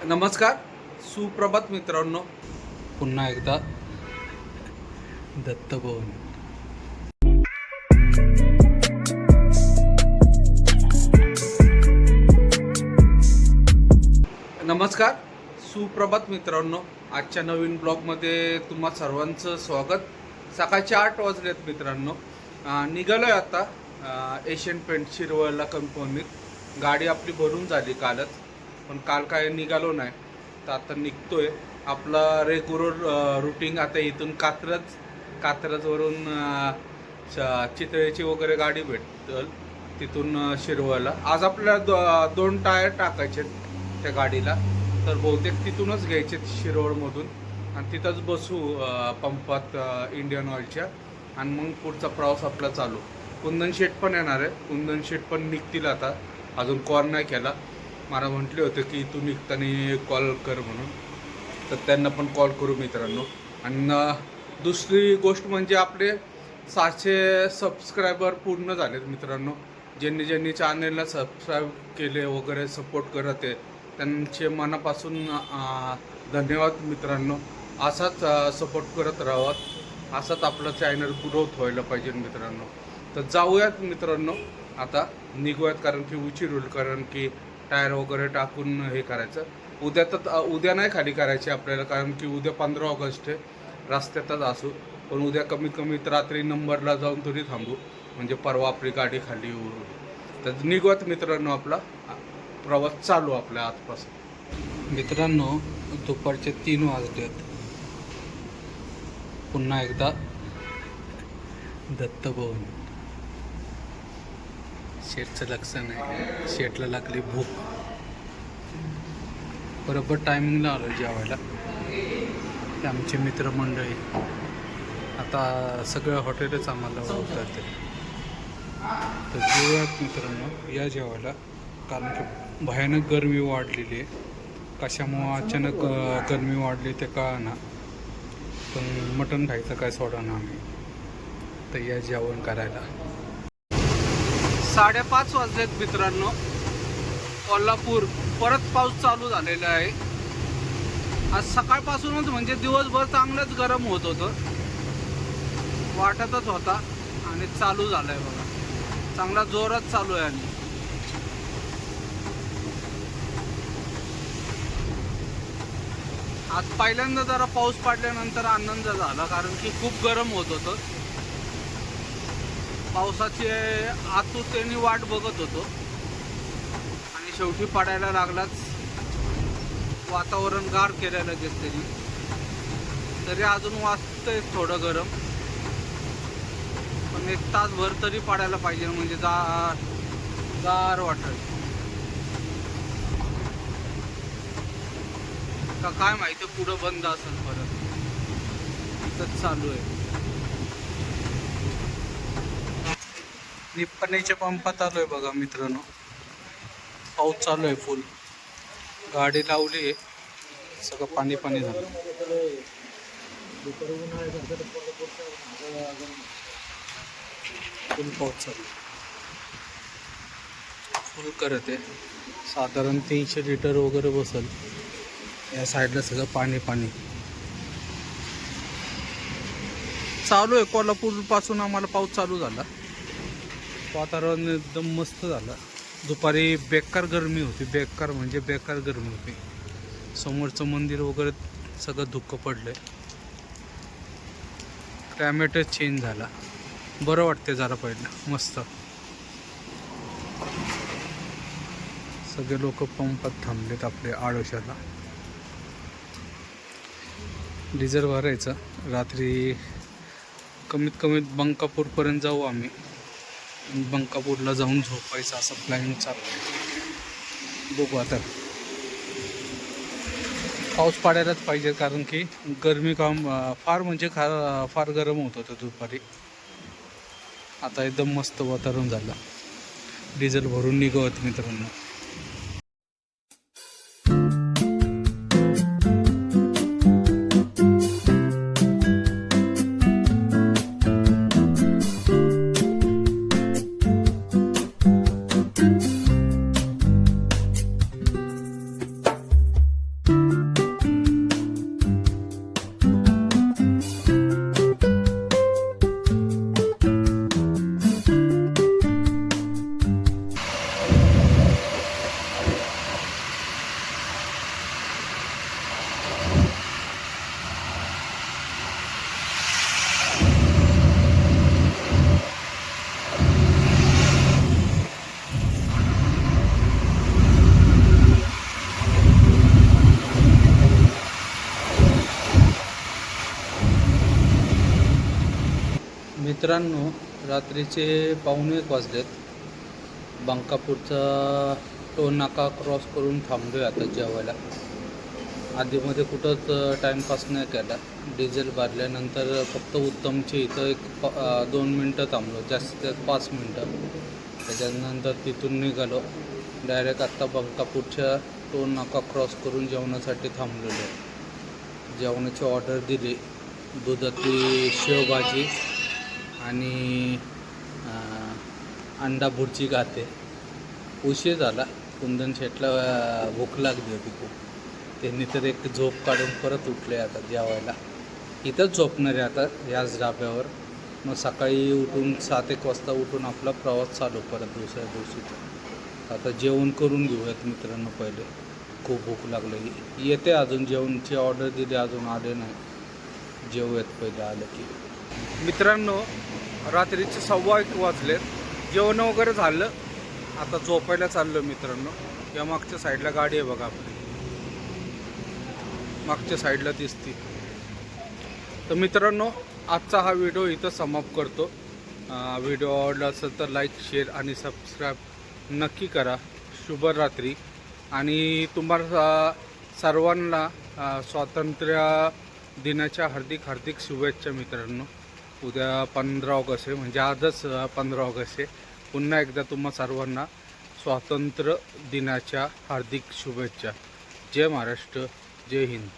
नमस्कार, सुप्रभात मित्रांनो. पुन्हा एकदा दत्तभवन. नमस्कार, सुप्रभात मित्रांनो. आजच्या नवीन ब्लॉगमध्ये तुम्हा सर्वांचं स्वागत. सकाळचे 8 वाजलेत मित्रांनो. निघालोय आता एशियन पेंट शिरवळला कंपनीत. गाडी आपली भरून झाली कालच, पण काल काय निघालो नाही, तर आता निघतोय. आपला रेग्युलर रुटीन आता इथून कात्रजवरून चितळेची वगैरे गाडी भेटल, तिथून शिरवळला. आज आपल्याला 2 टायर टाकायचे त्या गाडीला, तर बहुतेक तिथूनच घ्यायचे शिरवळमधून, आणि तिथंच बसू पंपात इंडियन ऑइलच्या, आणि मग पुढचा प्रवास आपला चालू. कुंदन शेट पण येणार आहे, कुंदन शेट पण निघतील आता. अजून कॉल नाही केला, मला म्हटले होते की तू निघताना कॉल कर म्हणून, तर त्यांना पण कॉल करू मित्रांनो. आणि दुसरी गोष्ट म्हणजे आपले 700 सबस्क्रायबर पूर्ण झालेत मित्रांनो. ज्यांनी चॅनलला सबस्क्राईब केले वगैरे सपोर्ट करत आहे, त्यांचे मनापासून धन्यवाद मित्रांनो. असाच सपोर्ट करत राहावं, असाच आपलं चॅनल ग्रोथ व्हायला पाहिजे मित्रांनो. तर जाऊयात मित्रांनो, आता निघूयात, कारण की उशीर होईल, कारण की टायर वगैरे टाकून हे करायचं. उद्या नाही खाली करायचे आपल्याला, कारण की उद्या 15 ऑगस्ट आहे. रस्त्यातच असू, पण उद्या कमीत कमीत रात्री नंबरला जाऊन तरी थांबू, म्हणजे परवा आपली गाडी खाली उरू. तर निघूयात मित्रांनो, आपला प्रवास चालू आपल्या आजपासून. मित्रांनो, दुपारचे 3 वाजलेत. पुन्हा एकदा दत्तभवन. शेटचं लक्ष नाही, शेटला लागली भूक. बरोबर टायमिंगला आलो जेवायला. ते आमचे मित्रमंडळी आता सगळं हॉटेलच आम्हाला ओळखतात, तर जेवूयात मित्रांनो, या जेवायला. कारण की भयानक गरमी वाढलेली आहे. कशामुळं अचानक गरमी वाढली ते कळना, पण मटण खायचं काय सोडा ना आम्ही. तर या जेवण करायला. 5:30 वाजलेत मित्रांनो. कोल्हापूर परत पाऊस चालू झालेला आहे. आज सकाळपासूनच म्हणजे दिवसभर चांगलंच गरम होत होतं, वाटतच होता, आणि चालू झालंय बघा, चांगला जोरात चालू आहे. आणि आज पहिल्यांदा जरा पाऊस पडल्यानंतर आनंद झाला, कारण की खूप गरम होत होतं. पावसाची आतुरतेने वाट बघत होतो, आणि शेवटी पडायला लागलाच. वातावरण गार केलं लगेच तरी अजून वाजतंय थोडं गरम, पण 1 तासभर तरी पडायला पाहिजे, म्हणजे गार वाटेल का काय माहिती. पुढं बंद असेल, परत इथंच चालू आहे. निप्पाणीच्या पंपात आलोय बघा मित्रांनो. पाऊस चालू आहे फुल. गाडी लावली आहे, सगळं पाणी झालं. फुल पाऊस चालू, फुल करत आहे. साधारण 300 लिटर वगैरे बसल. या साईडला सगळं पाणी चालू आहे. कोल्हापूर पासून आम्हाला पाऊस चालू झाला. वातावरण एकदम मस्त झालं. दुपारी बेकार गरमी होती, बेकार म्हणजे बेकार गरमी होती. समोरचं मंदिर वगैरे सगळं धुक्क पडलंय. क्लायमेटच चेंज झाला, बरं वाटते जरा पहिलं मस्त. सगळे लोक पंपात थांबलेत आपले आडोशाला. डिझेल भरायचं. रात्री कमीत कमीत बंकापूरपर्यंत जाऊ आम्ही. बंकापूरला जाऊन झोपायचं, असं प्लॅनिंग चालू आहे. बघू आता. पाऊस पडायलाच पाहिजे, कारण की गरमी फार म्हणजे फार गरम होत होतं दुपारी. आता एकदम मस्त वातावरण झालं. डिझेल भरून निघत मित्रांनो. मित्रांनो, रात्रीचे 1:45 वाजलेत. बंकापूरचा टोल नाका क्रॉस करून थांबलोय आता जेवायला. आधीमध्ये कुठंच टाईमपास नाही केला. डिझेल भरल्यानंतर फक्त उत्तमचे इथं 2 मिनटं थांबलो, जास्तीत 5 मिनटं. त्याच्यानंतर तिथून निघालो डायरेक्ट आत्ता बंकापूरच्या टोल नाका क्रॉस करून जेवणासाठी थांबलेलो. जेवणाची ऑर्डर दिली. दुधातली शेवभाजी आणि अंडा भुर्जी खाते. उशीर झाला. कुंदन शेटला भूक लागली होती खूप. त्यांनी तर एक झोप काढून परत उठले आता जेवायला. इथंच झोपणार आहे आता याच डाब्यावर. मग सकाळी उठून 7-1 वाजता उठून आपला प्रवास चालू परत दुसऱ्या दिवशीचा. आता जेवण करून घेऊयात मित्रांनो पहिले. खूप भूक लागलेली. येते अजून, जेवणची ऑर्डर दिली अजून आले नाही. जेवूयात पहिले आलं की. मित्रांनो, रात्रीचे 1:15 वाजलेत. जेवण वगैरे झालं. आता झोपायला चाललो मित्रांनो. या मागच्या साईडला गाडी आहे बघा आपली, मागच्या साईडला दिसती. तर मित्रांनो, आजचा हा व्हिडिओ इथं समाप्त करतो. व्हिडिओ आवडला असेल तर लाईक, शेअर आणि सबस्क्राईब नक्की करा. शुभरात्री. आणि तुम्हाला सर्वांना स्वातंत्र्य दिनाच्या हार्दिक हार्दिक शुभेच्छा मित्रांनो. उद्या 15 ऑगस्ट आहे, म्हणजे आजच 15 ऑगस्ट आहे. पुन्हा एकदा तुम्हा सर्वांना स्वातंत्र्य दिनाच्या हार्दिक शुभेच्छा. जय महाराष्ट्र, जय हिंद.